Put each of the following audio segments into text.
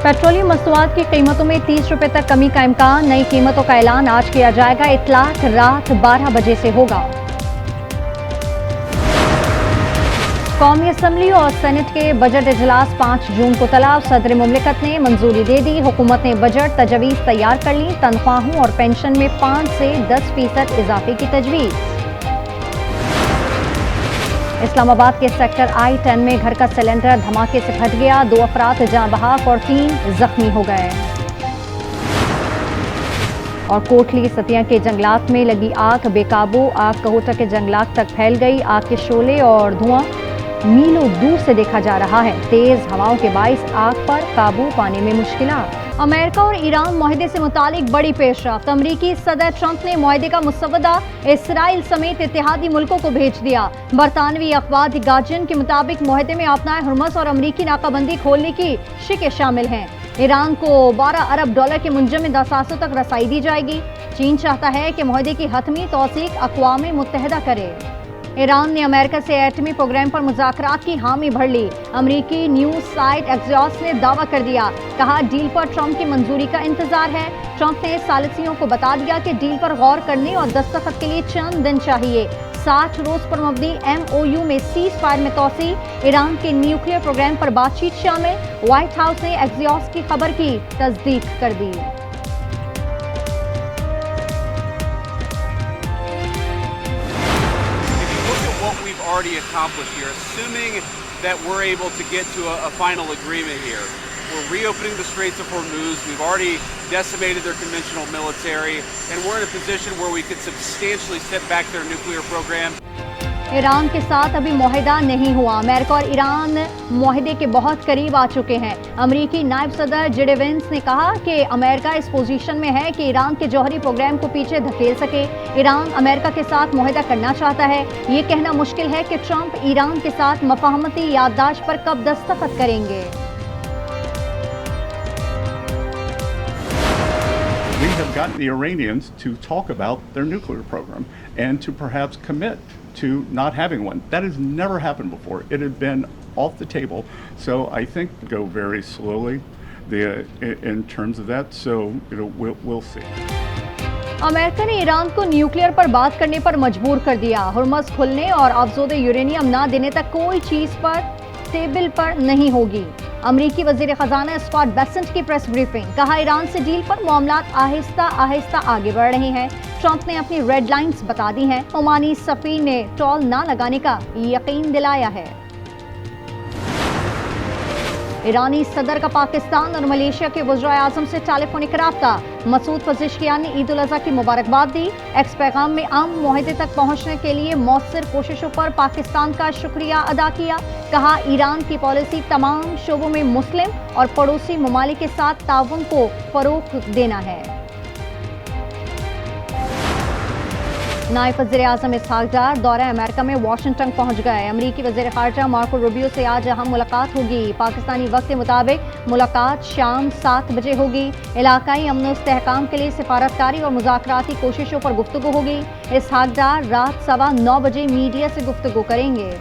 Petroleum मस्तूआत की कीमतों में 30 रुपए तक कमी का इम्कान। नई कीमतों का ऐलान आज किया जाएगा। इतलाक रात 12 बजे से होगा। कौमी असम्बली और सेनेट के बजट इजलास 5 जून को तलब। सदर मुमलिकत ने मंजूरी दे दी। हुकूमत ने बजट तजवीज़ तैयार कर ली। तनख्वाहों और पेंशन में 5 से 10% इजाफे की तजवीज़। इस्लामाबाद के सेक्टर I-10 में घर का सिलेंडर धमाके से फट गया। 2 अफराद जाँ बहक और 3 जख्मी हो गए। और कोटली सतिया के जंगलात में लगी आग बेकाबू। आग कहोटा के जंगलात तक फैल गई। आग के शोले और धुआं मीलों दूर से देखा जा रहा है। तेज हवाओं के बाइस आग पर काबू पाने में मुश्किलात। अमेरिका और ईरान मुआहदे से मुतालिक बड़ी पेशरफ्त। अमरीकी सदर ट्रंप ने मुआहदे का मुसवदा इसराइल समेत इत्तेहादी मुल्कों को भेज दिया। बरतानवी अखबार द गार्जियन के मुताबिक मुआहदे में आपनाए हुर्मस और अमरीकी नाकाबंदी खोलने की शिकें शामिल हैं। ईरान को $12 अरब के मुंजमद असासों तक रसाई दी जाएगी। चीन चाहता है कि मुआहदे की हतमी तौसीक अक़वाम मुत्तहिदा करे। ईरान ने अमेरिका से एटमी प्रोग्राम पर मुज़ाकरात की हामी भर ली। अमरीकी न्यूज़ साइट एक्सियोस ने दावा कर दिया। कहा डील पर ट्रंप की मंजूरी का इंतजार है। ट्रंप ने सालिसियों को बता दिया कि डील पर गौर करने और दस्तखत के लिए चंद दिन चाहिए। 60 रोज पर मबनी MOU में सीज फायर में तोसी। ईरान के न्यूक्लियर प्रोग्राम पर बातचीत शामिल। व्हाइट हाउस ने एक्सियोस की खबर की तस्दीक कर दी। Already accomplished here, assuming that we're able to get to a final agreement here. We're reopening the Straits of Hormuz. We've already decimated their conventional military, and we're in a position where we could substantially set back their nuclear program. Iran के साथ अभी मुआहदा नहीं हुआ। America और Iran मुआहदे के बहुत करीब आ चुके हैं। अमरीकी नायब सदर जेडी वेंस ने कहा कि अमेरिका इस पोजीशन में है कि ईरान के जौहरी प्रोग्राम को पीछे धकेल सके। ईरान अमेरिका के साथ मुआहदा करना चाहता है। ये कहना मुश्किल है कि ट्रंप ईरान के साथ मफाहमती याददाश्त पर कब दस्तखत करेंगे। We have gotten the Iranians to talk about their nuclear program and to perhaps commit to not having one. That has never happened before. It had been off the table. So I think go very slowly in terms of that. So we'll see. America ने Iran को nuclear पर बात करने पर मजबूर कर दिया। Hormuz खुलने और अफजोद यूरेनियम ना देने तक कोई चीज पर टेबल पर नहीं होगी। अमरीकी वजीर खजाना स्कॉट बेसेंट की प्रेस ब्रीफिंग। कहा ईरान से डील पर मामलात आहिस्ता आहिस्ता आगे बढ़ रहे हैं। ट्रंप ने अपनी रेड लाइंस बता दी हैं। ओमानी सफीर ने टोल ना लगाने का यकीन दिलाया है। ईरानी सदर का पाकिस्तान और मलेशिया के वज़ीर आज़म से टेलीफोनिक राब्ता। मसूद पज़ेश्कियान ने ईद उल अज़हा की मुबारकबाद दी। एक्स पैगाम में मुआहदे तक पहुंचने के लिए मौसर कोशिशों पर पाकिस्तान का शुक्रिया अदा किया। कहा ईरान की पॉलिसी तमाम शोबों में मुस्लिम और पड़ोसी ममालिक के साथ ताउन को फरोग़ देना है। नायब वज़ीर आज़म इसहाक़ डार दौरे अमेरिका में वाशिंगटन पहुंच गए। अमरीकी वज़ीर ख़ारजा मार्को रूबियो से आज अहम मुलाकात होगी। पाकिस्तानी वक्त के मुताबिक मुलाकात शाम 7 बजे होगी। इलाकाई अमन और इस्तेहकाम के लिए सिफारतकारी और मुज़ाकराती कोशिशों पर गुफ्तगू होगी। इसहाक़ डार रात 9:15 बजे मीडिया से गुफ्तगू करेंगे।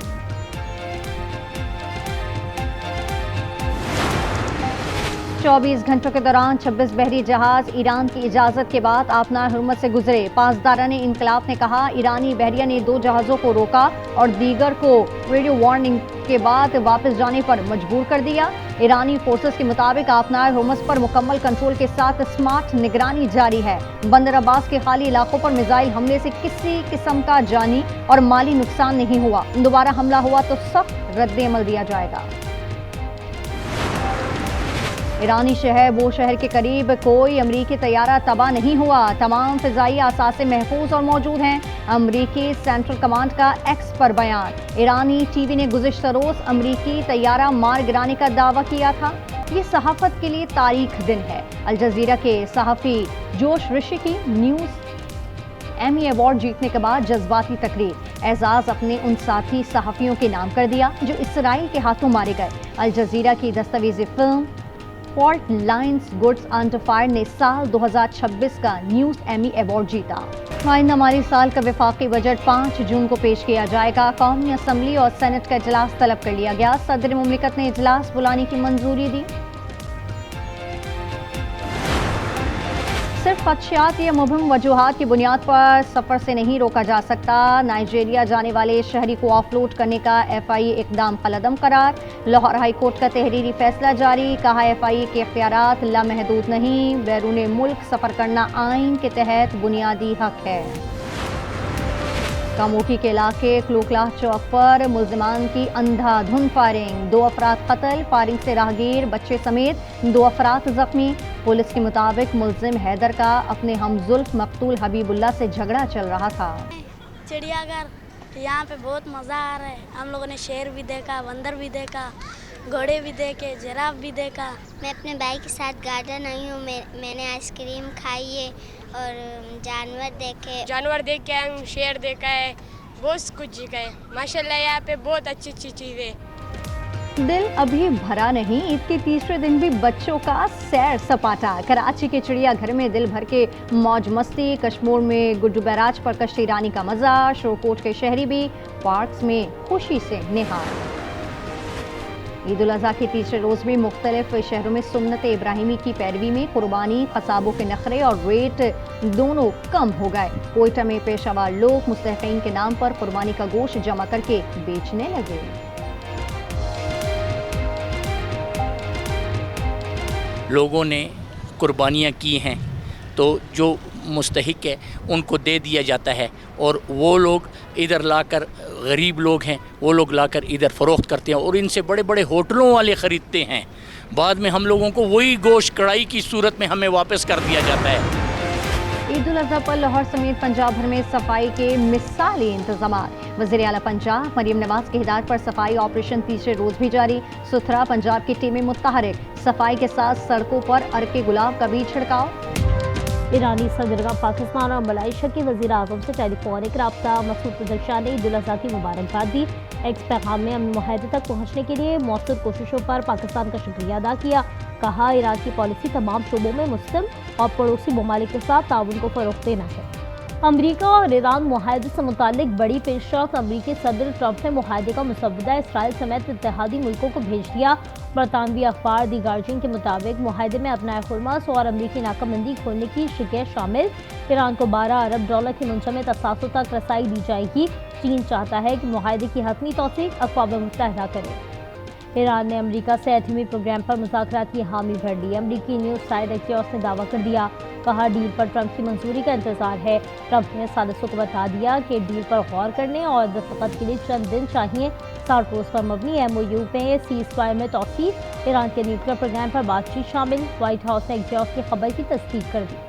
24 घंटों के दौरान 26 बहरी जहाज ईरान की इजाज़त के बाद आपनाए हुर्मस से गुजरे। पासदारान इनकलाब ने कहा ईरानी बहरिया ने 2 जहाज़ों को रोका और दीगर को रेडियो वार्निंग के बाद वापस जाने पर मजबूर कर दिया। ईरानी फोर्सेस के मुताबिक आपनाए हुर्मस पर मुकम्मल कंट्रोल के साथ स्मार्ट निगरानी जारी है। बंदर अब्बास के खाली इलाकों पर मिसाइल हमले से किसी किस्म का जानी और माली नुकसान नहीं हुआ। दोबारा हमला हुआ तो सख्त रद्द-ए-अमल दिया जाएगा। ईरानी शहर वो शहर के करीब कोई अमरीकी तैयारा तबाह नहीं हुआ। तमाम फ़िज़ाई असासे महफूज और मौजूद हैं। अमरीकी सेंट्रल कमांड का एक्स पर बयान। ईरानी टीवी ने गुज़िश्ता रोज़ अमरीकी तैयारा मार गिराने का दावा किया था। ये सहाफ़त के लिए तारीख दिन है। अल जज़ीरा के सहाफ़ी जोश ऋषि की न्यूज़ एमी अवार्ड जीतने के बाद जज्बाती तकरीर। एजाज़ अपने उन साथी सहाफ़ियों के नाम कर दिया जो इसराइल के हाथों मारे गए। अल जज़ीरा की दस्तावेज़ी film Fault Lines Goods Under Fire ने साल 2026 का न्यूज़ एमी अवार्ड जीता। आइंदा माली साल का वफाकी बजट 5 जून को पेश किया जाएगा। कौमी असम्बली और सेनेट का इजलास तलब कर लिया गया। सदर मुमलिकत ने इजलास बुलाने की मंजूरी दी। सिर्फ खदशात या मुबहम वजूहात की बुनियाद पर सफ़र से नहीं रोका जा सकता। नाइजीरिया जाने वाले शहरी को ऑफलोड करने का FIA इकदाम कलअदम करार। लाहौर हाई कोर्ट का तहरीरी फैसला जारी। कहा FIA के इख्तियारात लामहदूद नहीं, बैरून मुल्क सफ़र करना आइन के तहत बुनियादी हक है। कामोठी के इलाके क्लोकलाह चौक पर मुल्जिमान की अंधाधुंध फायरिंग, 2 अफराद कत्ल, फायरिंग से राहगीर बच्चे समेत 2 अफराद जख्मी। पुलिस के मुताबिक मुल्जिम हैदर का अपने हमजुल्फ मकतूल हबीबुल्लाह से झगड़ा चल रहा था। चिड़ियाघर यहाँ पे बहुत मज़ा आ रहा है। हम लोगों ने शेर भी देखा, बंदर भी देखा, घोड़े भी देखे, जिराफ भी देखा। मैं अपने भाई के साथ गार्डन आई हूँ। मैंने आइसक्रीम खाई है और जानवर देखे। जानवर देख के हम शेर देखा है, बहुत कुछ सीखा है। माशाल्लाह यहाँ पे बहुत अच्छी अच्छी चीज़ें। दिल अभी भरा नहीं, ईद के तीसरे दिन भी बच्चों का सैर सपाटा। कराची के चिड़ियाघर में दिल भर के मौज मस्ती, कश्मीर में गुड्डू बैराज पर कश्ती रानी का मजा, शोरकोट के शहरी भी पार्क्स में खुशी से निहार। ईद उल अज़हा के तीसरे रोज़ में मुख्तलिफ शहरों में सुन्नत इब्राहिमी की पैरवी में कुर्बानी, कसाबों के नखरे और रेट दोनों कम हो गए। कोयटा में पेशावर लोग मुस्तहिकीन के नाम पर कुर्बानी का गोश्त जमा करके बेचने लगे। लोगों ने कुर्बानियाँ की हैं तो जो मुस्तहिक है उनको दे दिया जाता है, और वो लोग इधर लाकर, गरीब लोग हैं वो लोग लाकर इधर फ़रोख्त करते हैं और इनसे बड़े बड़े होटलों वाले ख़रीदते हैं। बाद में हम लोगों को वही गोश्त कढ़ाई की सूरत में हमें वापस कर दिया जाता है। ईद उल अज़हा पर लाहौर समेत पंजाब भर में सफाई के मिसाली इंतजामात। वज़ीर आला पंजाब मरीम नवाज की हिदायत पर सफाई ऑपरेशन तीसरे रोज़ भी जारी। सुथरा पंजाब की टीमें मुत्तहरिक, सफाई के साथ सड़कों पर अर्के गुलाब का भी छिड़काव। ईरानी सदरगाह पाकिस्तान और मलाइशिया के वज़ीर आज़म से टेलीफोनिक रब्ता। मसूद पज़रशाह ने ईद उल अज़हा की मुबारकबाद दी। एक्स पैगाम में अमन मुआहदे तक पहुँचने के लिए मौसूर कोशिशों पर पाकिस्तान का शुक्रिया अदा किया। कहा ईरान की पॉलिसी तमाम शोबों में मुस्लिम और पड़ोसी ममालिक के साथ ताउन को फ़रोग़ देना है। अमरीका और ईरान मुआहदे से मुतालिक बड़ी पेशरफ्त। अमरीकी सदर ट्रंप ने मुआहदे का मुसवदा इसराइल समेत इत्तेहादी मुल्कों को भेज दिया। बरतानवी अखबार दी गार्जियन के मुताबिक मुआहदे में अपना खुरमस और अमरीकी नाकाबंदी खोलने की शिकायत शामिल। ईरान को $12 अरब की मुंजमद असासों तक रसाई दी जाएगी। चीन चाहता है कि मुआहदे की हतमी तौसीक अक़वाम मुत्तहिदा करे। ईरान ने अमरीका से एटमी प्रोग्राम पर मुज़ाकरात की हामी भर ली। अमरीकी न्यूज़ साइट एक्सियोस ने दावा कर दिया। कहा डील पर ट्रंप की मंजूरी का इंतजार है। ट्रंप ने सालिसों को बता दिया कि डील पर गौर करने और दस्तखत के लिए चंद दिन चाहिए। 60 रोज़ पर मबनी MOU में सीज़ फायर में तौसीक। ईरान के न्यूक्लियर प्रोग्राम पर बातचीत शामिल। व्हाइट हाउस ने एक्सियोस की खबर की तस्दीक कर दी।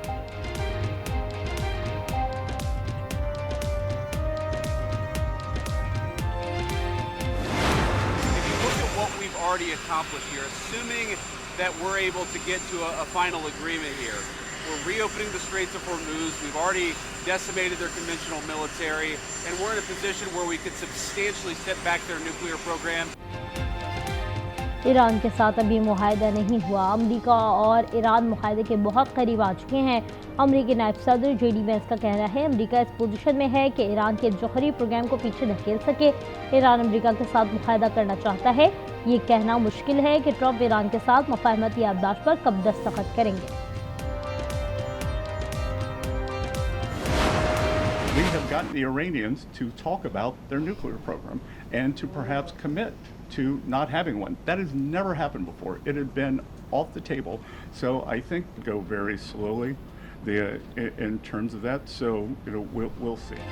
Already accomplished here, assuming that we're able to get to a final agreement here. We're reopening the Straits of Hormuz. We've already decimated their conventional military, and we're in a position where we could substantially set back their nuclear program. Iran के साथ अभी मुआहदा नहीं हुआ। अमरीका और Iran मुआहदे के बहुत करीब आ चुके हैं। अमरीकी नायब सदर JD Vance का कहना है अमरीका इस पोजीशन में है कि ईरान के जौहरी प्रोग्राम को पीछे धकेल सके। ईरान अमरीका के साथ मुआहदा करना चाहता है। ये कहना मुश्किल है कि ट्रंप ईरान के साथ मुफाहमती याददाश्त पर कब दस्तखत करेंगे। We have gotten the Iranians to talk about their nuclear program and to perhaps commit to not having one. That has never happened before. It had been off the table. So I think go very slowly in terms of that. So we'll see.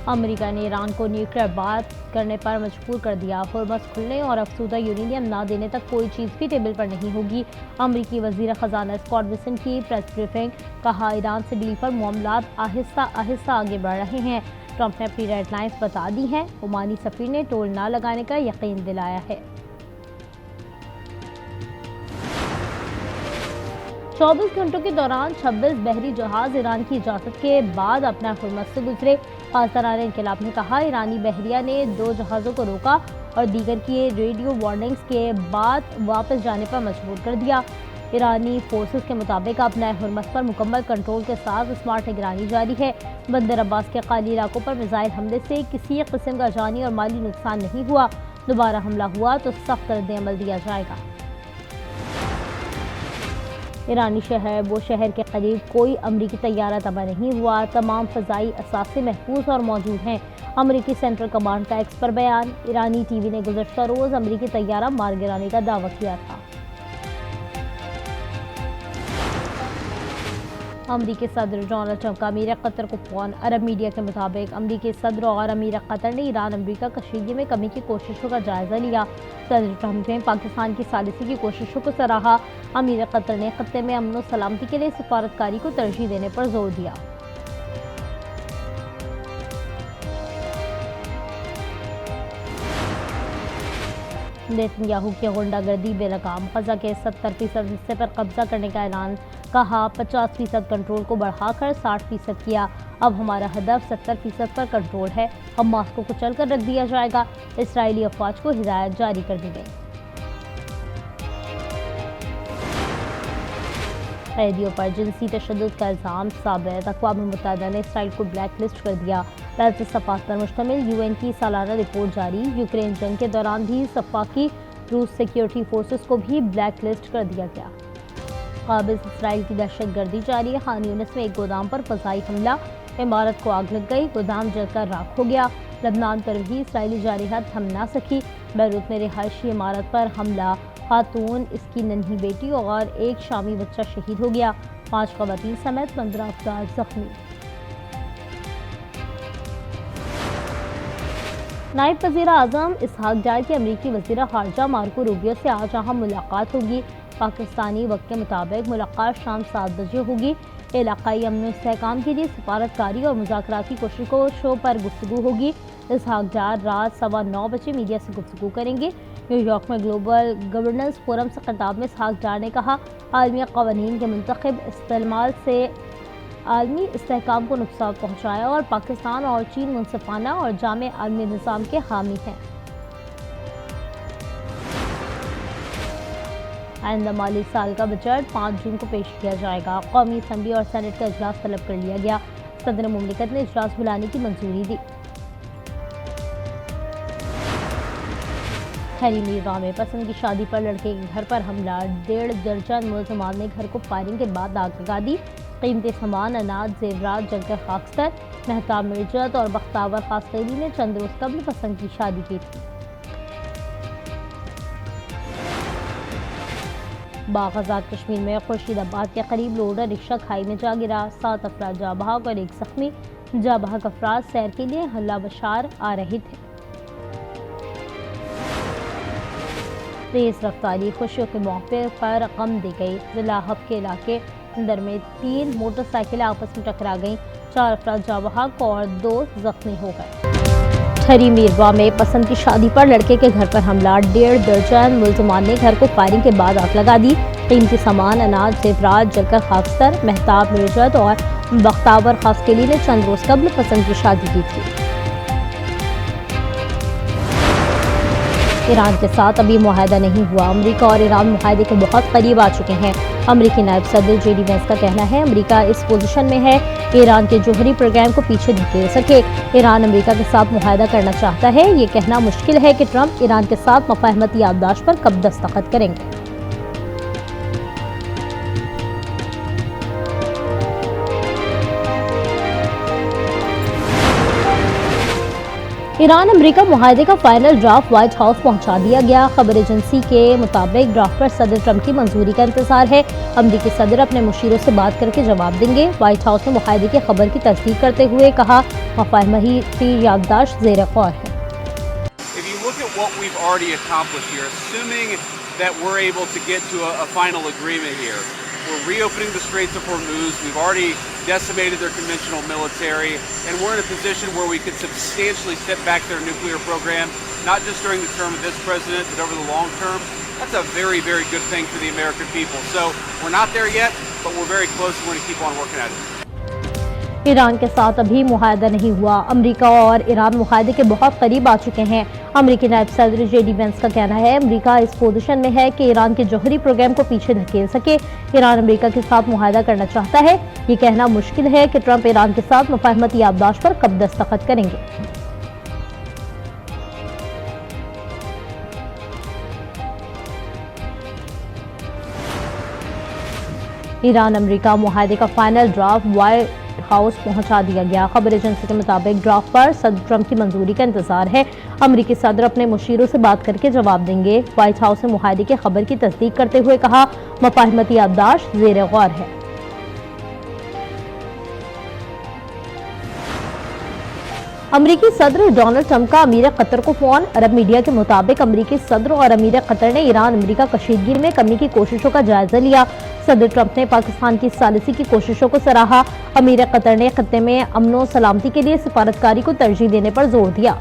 America ने Iran को nuclear बात करने पर मजबूर कर दिया। होर्मज़ खुलने और अफसुदा यूरेनियम ना देने तक कोई चीज़ भी टेबल पर नहीं होगी। अमरीकी वज़ीर ख़ज़ाना स्कॉट बेसेंट की प्रेस ब्रीफिंग। कहा ईरान से डील पर मामलात आहिस्ता आहिस्ता आगे बढ़ रहे हैं। ट्रंप ने अपनी रेड लाइन्स बता दी हैं। ओमानी सफ़ीर ने टोल ना लगाने का यकीन दिलाया है। 24 घंटों के दौरान 26 बहरी जहाज़ ईरान की इजाज़त के बाद अपना हुर्मत से गुजरे। पासदारान इनकलाब ने कहा ईरानी बहरिया ने 2 जहाज़ों को रोका और दीगर की रेडियो वार्निंग्स के बाद वापस जाने पर मजबूर कर दिया। ईरानी फोर्सेस के मुताबिक अपना हुर्मत पर मुकम्मल कंट्रोल के साथ स्मार्ट निगरानी जारी है। बंदर अब्बास के खाली इलाकों पर मिसाइल हमले से किसी किस्म का जानी और माली नुकसान नहीं हुआ। दोबारा हमला हुआ तो सख्त रद्द अमल दिया जाएगा। ईरानी शहर वो शहर के करीब कोई अमरीकी तैयारा तबाह नहीं हुआ, तमाम फ़ज़ाई असासे महफूज और मौजूद हैं। अमरीकी सेंट्रल कमांड का एक्स पर बयान। ईरानी टीवी ने गुज़श्ता रोज़ अमरीकी तैयारा मार गिराने का दावा किया था। अमरीकी सदर डोनाल्ड ट्रंप का अमीर कतर को फ़ोन। अरब मीडिया के मुताबिक अमरीकी सदर और अमीर कतर ने ईरान अमरीका कशीदगी में कमी की कोशिशों का जायज़ा लिया। सदर ट्रंप ने पाकिस्तान की सालिसी की कोशिशों को सराहा। अमीर कतर ने खत्ते में अमन और सलामती के लिए सिफारतकारी को तरजीह देने पर जोर दिया। नेतन्याहू की गुंडागर्दी बेलगाम। ग़ज़ा के 70% हिस्से पर कब्जा करने का ऐलान। कहा 50% कंट्रोल को बढ़ाकर 60% किया। अब हमारा हदफ 70% पर कंट्रोल है। हमास को कुचल कर रख दिया जाएगा। इसराइली अफवाज को हिदायत जारी कर दी गई। कैदियों पर जिनसी तशद्दुद का इल्ज़ाम साबित। अक़वाम मुत्तहिदा ने इसराइल को ब्लैक लिस्ट कर दिया। बैत सफ़ात पर मुश्तमिल यूएन की सालाना रिपोर्ट जारी। यूक्रेन जंग के दौरान भी सफ़ाकी रूस सिक्योरिटी फोर्सेस को भी ब्लैक लिस्ट कर दिया गया। काबिज़ इसराइल की दहशतगर्दी जारी। खान यूनिस में एक गोदाम पर फ़ज़ाई हमला। इमारत को आग लग गई, गोदाम जलकर राख हो गया। लबनान पर भी इसराइली जारहात थम ना सकी। बैरूत में रिहायशी इमारत पर हमला। खातून, इसकी नन्ही बेटी और एक शामी बच्चा शहीद हो गया। 5 ख़वातीन समेत 15 अफराद जख्मी। नायब वज़ीर आज़म इसहाक डार की अमरीकी वज़ीर ख़ारजा मार्को रूबियो से आज अहम मुलाकात होगी। पाकिस्तानी वक्त के मुताबिक मुलाकात शाम 7 बजे होगी। इलाक़ाई अमन इस्तेहकाम के लिए सफारतकारी और मुज़ाकराती कोशिशों पर गुफ्तगू होगी। इसहाक डार रात 9:15 बजे मीडिया से गुफ्तगू करेंगे। न्यूयॉर्क में ग्लोबल गवर्नेंस फोरम से खिताब में इसहाक डार ने कहा, आलमी क़वानीन के मुंतखब इस्तेमाल से आलमी इस्तेहकाम को नुकसान पहुँचाया और पाकिस्तान और चीन मुनसिफाना और जामे आलमी निज़ाम के हामी हैं। आइंदा माली साल का बजट 5 जून को पेश किया जाएगा। कौमी असम्बली और सेनेट का इजलास तलब कर लिया गया। सदर मुमलिकत ने इजलास बुलाने की मंजूरी दी। हैरी मीरवा में पसंद की शादी पर लड़के के घर पर हमला। 1.5 दर्जन मुलजमान ने घर को फायरिंग के बाद आग लगा दी। कीमती सामान, अनाज, जेवरात जलकर खाकस्तर। महताब मिर्जत और बख्तावर खासकैली ने चंद रोज कबल पसंद की शादी की थी। बाग आज़ाद कश्मीर में खुर्शीदाबाद के करीब लोडर रिक्शा खाई में जा गिरा। 7 अफराद जा बहक और 1 जख्मी। जा बहक अफराद सैर के लिए हल्ला बशार आ रहे थे। तेज रफ्तारी खुशियों के मौके पर गम दे गई। जिला हब के इलाके अंदर में 3 मोटरसाइकिलें आपस में टकरा गईं। 4 अफराद जा बहक और 2 जख्मी हो गए। ठरी मीरवा में पसंद की शादी पर लड़के के घर पर हमला। 1.5 दर्जन मुलजमान ने घर को फायरिंग के बाद आग लगा दी। कीमती सामान, अनाज, जेवरात जलकर खाकस्तर। महताब मिर्जत और बख्तावर खासकैली ने चंद रोज कबल पसंद की शादी की थी। ईरान के साथ अभी मुआहदा नहीं हुआ। अमेरिका और ईरान मुआहदे के बहुत करीब आ चुके हैं। अमेरिकी नायब सदर JD वैंस का कहना है, अमेरिका इस पोजीशन में है कि ईरान के जौहरी प्रोग्राम को पीछे धकेल सके। ईरान अमेरिका के साथ मुआहदा करना चाहता है। ये कहना मुश्किल है कि ट्रंप ईरान के साथ मुफाहमती याददाश्त पर कब दस्तखत करेंगे। ईरान अमेरिका मुआहदे का फाइनल ड्राफ्ट व्हाइट हाउस पहुंचा दिया गया। खबर एजेंसी के मुताबिक ड्राफ्ट पर सदर ट्रंप की मंजूरी का इंतजार है। अमेरिकी सदर अपने मुशीरों से बात करके जवाब देंगे। व्हाइट हाउस ने मुआहदे की खबर की तस्दीक करते हुए कहा, मुफाहमती याददाश्त ज़ेर गौर है। If you look at what we've already accomplished here, assuming that we're able to get to a final agreement here, we're reopening the Straits of Hormuz. We've already decimated their conventional military, and we're in a position where we could substantially step back their nuclear program, not just during the term of this president, but over the long term. That's a very, very good thing for the American people. So we're not there yet, but we're very close and we're going to keep on working at it. Iran के साथ अभी मुआहदा नहीं हुआ। America और Iran मुआहदे के बहुत करीब आ चुके हैं। अमेरिकी नायब सदर JD वैंस का कहना है, अमेरिका इस पोजीशन में है कि ईरान के जौहरी प्रोग्राम को पीछे धकेल सके। ईरान अमेरिका के साथ मुआहदा करना चाहता है। ये कहना मुश्किल है कि ट्रंप ईरान के साथ मुफाहमती याददाश्त पर कब दस्तखत करेंगे। ایران امریکہ معاہدے کا فائنل ڈرافٹ وائٹ ہاؤس پہنچا دیا گیا. خبر ایجنسی کے مطابق ڈرافٹ پر صدر ٹرمپ کی منظوری کا انتظار ہے. امریکی صدر اپنے مشیروں سے بات کر کے جواب دیں گے. وائٹ ہاؤس نے معاہدے کی خبر کی تصدیق کرتے ہوئے کہا مفاہمتی یادداشت زیر غور ہے. امریکی صدر ڈونلڈ ٹرمپ کا امیر قطر کو فون. عرب میڈیا کے مطابق امریکی صدر اور امیر قطر نے ایران امریکہ کشیدگی میں کمی کی کوششوں کا جائزہ لیا. صدر ٹرمپ نے پاکستان کی ثالثی کی کوششوں کو سراہا. امیر قطر نے خطے میں امن و سلامتی کے لیے سفارتکاری کو ترجیح دینے پر زور دیا.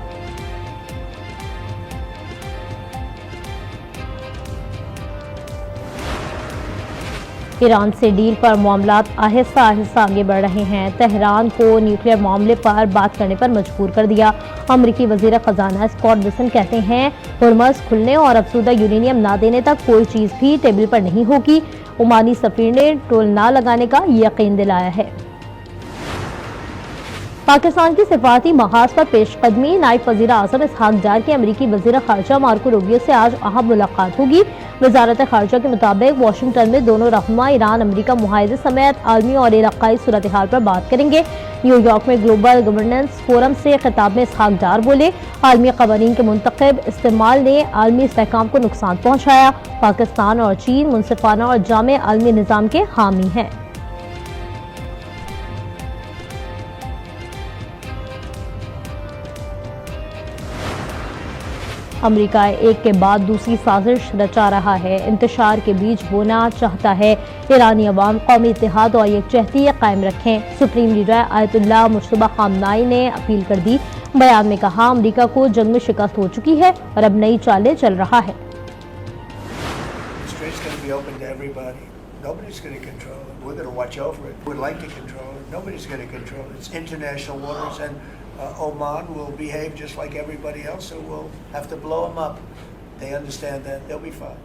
ایران سے ڈیل پر معاملات آہستہ آہستہ آگے بڑھ رہے ہیں. تہران کو نیوکلیئر معاملے پر بات کرنے پر مجبور کر دیا. امریکی وزیر خزانہ اسکاٹ بیسنٹ کہتے ہیں ہرمز کھلنے اور افزودہ یورینیم نہ دینے تک کوئی چیز بھی ٹیبل پر نہیں ہوگی. عمانی سفیر نے ٹول نہ لگانے کا یقین دلایا ہے. پاکستان کی سفارتی محاذ پر پیش قدمی. نائب وزیر اعظم اسحاق ڈار کی امریکی وزیر خارجہ مارکو روبیو سے آج اہم ملاقات ہوگی. وزارت خارجہ کے مطابق واشنگٹن میں دونوں رہنما ایران امریکہ معاہدے سمیت عالمی اور علاقائی صورتحال پر بات کریں گے. نیو یارک میں گلوبل گورننس فورم سے خطاب میں اسحاق ڈار بولے عالمی قوانین کے منتخب استعمال نے عالمی استحکام کو نقصان پہنچایا. پاکستان اور چین منصفانہ اور جامع عالمی نظام کے حامی ہیں. امریکہ ایک کے بعد دوسری سازش رچا رہا ہے. انتشار کے بیج بونا چاہتا ہے. ایرانی عوام قومی اتحاد اور یکجہتی قائم رکھیں. سپریم لیڈر آیت اللہ مجتبی خامنائی نے اپیل کر دی. بیان میں کہا امریکہ کو جنگ میں شکست ہو چکی ہے اور اب نئی چالیں چل رہا ہے. Nobody's going to control it. We're going to watch over it. We'd like to control it. Nobody's going to control it. It's international waters, and Oman will behave just like everybody else, so we'll have to blow them up. They understand that. They'll be fine.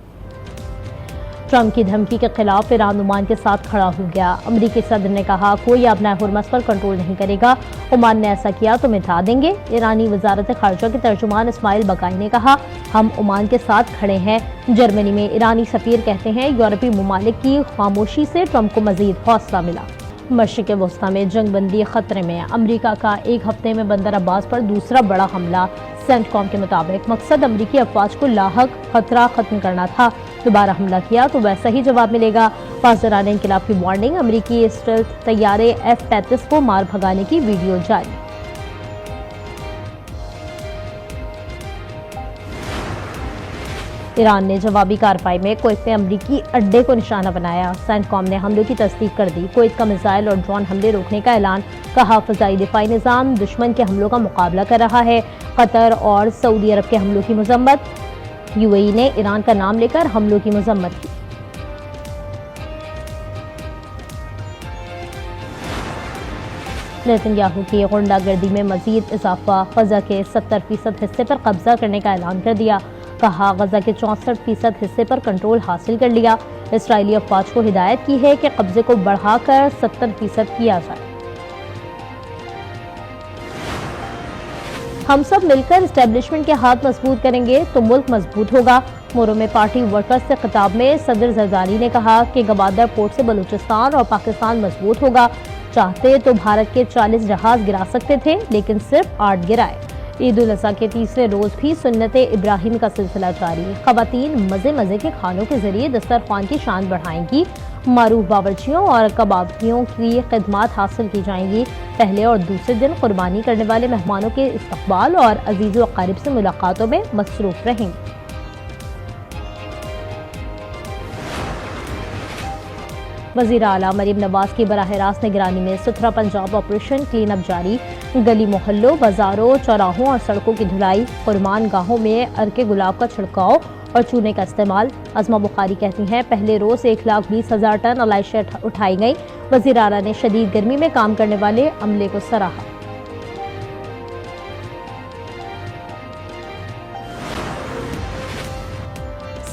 Trump کی دھمکی کے خلاف Iran Oman کے ساتھ کھڑا ہو گیا. امریکی صدر نے کہا کوئی اپنا ہرمز پر کنٹرول نہیں کرے گا. عمان نے ایسا کیا تو مٹا دیں گے. ایرانی وزارت خارجہ کے ترجمان اسماعیل بقائی نے کہا ہم عمان کے ساتھ کھڑے ہیں. جرمنی میں ایرانی سفیر کہتے ہیں یورپی ممالک کی خاموشی سے ٹرمپ کو مزید حوصلہ ملا. مشرق وسطی میں جنگ بندی خطرے میں. امریکہ کا ایک ہفتے میں بندر عباس پر دوسرا بڑا حملہ. سینٹ کام کے مطابق مقصد امریکی افواج کو لاحق خطرہ ختم کرنا تھا. دوبارہ حملہ کیا تو ویسا ہی جواب ملے گا. پاسداران انقلاب کی وارننگ. امریکی اسٹیلتھ طیارے F-35 کو مار بھگانے کی ویڈیو جاری. ایران نے جوابی کارروائی میں کویت میں امریکی اڈے کو نشانہ بنایا. سینٹ کام نے حملوں کی تصدیق کر دی. کویت کا میزائل اور ڈرون حملے روکنے کا اعلان. کہا فضائی دفاعی نظام دشمن کے حملوں کا مقابلہ کر رہا ہے. قطر اور سعودی عرب کے حملوں کی مذمت. UAE نے ایران کا نام لے کر حملوں کی مذمت کی. نیتن یاہو کی غنڈہ گردی میں مزید اضافہ. غزہ کے 70% حصے پر قبضہ کرنے کا اعلان کر دیا. کہا غزہ کے 64% حصے پر کنٹرول حاصل کر لیا. اسرائیلی افواج کو ہدایت کی ہے کہ قبضے کو بڑھا کر 70% کیا جائے. ہم سب مل کر اسٹیبلشمنٹ کے ہاتھ مضبوط کریں گے تو ملک مضبوط ہوگا. مورو میں پارٹی ورکرز سے خطاب میں صدر زرداری نے کہا کہ گوادر پورٹ سے بلوچستان اور پاکستان مضبوط ہوگا. چاہتے تو بھارت کے 40 جہاز گرا سکتے تھے لیکن صرف 8 گرائے. عید الاضحیٰ کے تیسرے روز بھی سنت ابراہیم کا سلسلہ جاری. خواتین مزے مزے کے کھانوں کے ذریعے دسترخوان کی شان بڑھائیں گی. معروف باورچیوں اور کبابیوں کی خدمات حاصل کی جائیں گی. پہلے اور دوسرے دن قربانی کرنے والے مہمانوں کے استقبال اور عزیز و اقارب سے ملاقاتوں میں مصروف رہیں گے. وزیر اعلیٰ مریم نواز کی براہ راست نگرانی میں ستھرا پنجاب آپریشن کلین اپ جاری. گلی محلوں بازاروں چوراہوں اور سڑکوں کی دھلائی. قربان گاہوں میں عرق گلاب کا چھڑکاؤ اور چونے کا استعمال. عظمہ بخاری کہتی ہیں پہلے روز 1,20,000 ٹن علائشیں اٹھائی گئیں. وزیر اعلیٰ نے شدید گرمی میں کام کرنے والے عملے کو سراہا.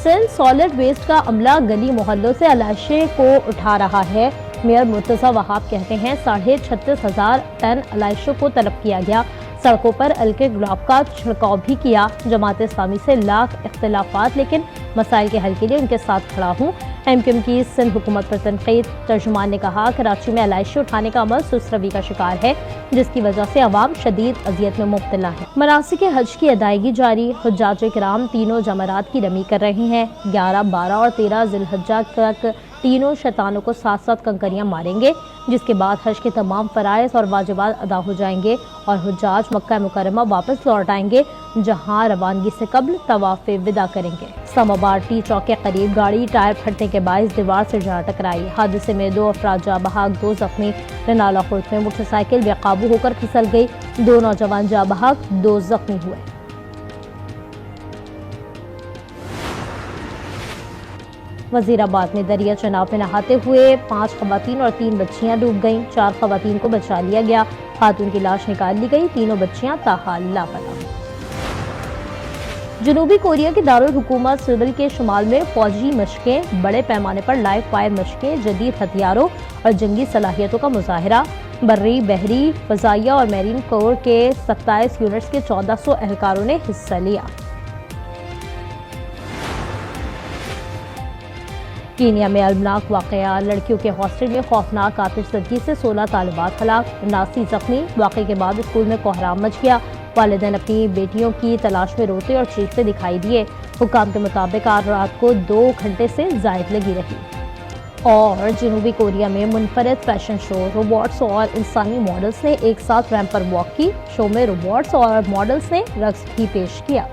سندھ سالڈ ویسٹ کا عملہ گلی محلوں سے علائشیں کو اٹھا رہا ہے. میئر مرتضیٰ وہاب کہتے ہیں 36,500 ٹن علائشوں کو طلب کیا گیا. سڑکوں پر عرق گلاب کا چھڑکاؤ بھی کیا. جماعت اسلامی سے لاکھ اختلافات لیکن مسائل کے حل کے لیے ان کے ساتھ کھڑا ہوں. MQM की सिंध हुकूमत पर तनकीद। तर्जुमान ने कहा कराची में एलआईसी उठाने का अमल सुस्त रवि का शिकार है, जिसकी वजह से अवाम शदीद अजियत में मुब्तला है। मनासिक हज की अदायगी जारी। हुज्जाज किराम तीनों जमरात की रमी कर रहे हैं। 11, 12 और 13 ज़िलहज्जा तक तीनों शैतानों को साथ साथ कंकरियां मारेंगे, जिसके बाद हज के तमाम फ़राइज़ और वाजिबात अदा हो जाएंगे और हुज्जाज मक्का मुकर्रमा वापस लौट आएंगे, जहां रवानगी से कब्ल तवाफ़ विदा करेंगे। इस्लामाबाद टी चौक के करीब गाड़ी टायर फटने के बायस दीवार से जा टकराई। हादसे में 2 अफराद जाँ बहक, 2 जख्मी। रनाला खुर्द में मोटरसाइकिल बेकाबू होकर फिसल गई, 2 नौजवान जाँ बहक, 2 जख्मी हुए। वजीराबाद में दरिया चनाब में नहाते हुए 5 खवातीन और 3 बच्चियां डूब गईं। 4 खवातीन को बचा लिया गया। खातून की लाश निकाल ली गई। तीनों बच्चियां ताहाल लापता। जनूबी कोरिया के दारुल हुकूमत सिविल के शुमाल में फौजी मशकें, बड़े पैमाने पर लाइव फायर मशकें, जदीद हथियारों और जंगी सलाहियतों का मुजाहरा। बर्री, बहरी, फजाइया और मैरीन कोर के 27 यूनिट्स के 1400 एहलकारों ने हिस्सा लिया। कीनिया में अलमनाक वाकया। लड़कियों के हॉस्टल में खौफनाक आतिशज़दी से 16 तालिबात हलाक, 79 जख्मी। वाक़े के बाद स्कूल में कोहराम मच गया। वालिदैन अपनी बेटियों की तलाश में रोते और चीखते दिखाई दिए। हुक्काम के मुताबिक आज रात को 2 घंटे से जायद लगी रही। और जनूबी कोरिया में मुनफरद फैशन शो। रोबोट्स और इंसानी मॉडल्स ने एक साथ रैंप पर वॉक की। शो में रोबोट्स और मॉडल्स ने रक्स भी पेश किया।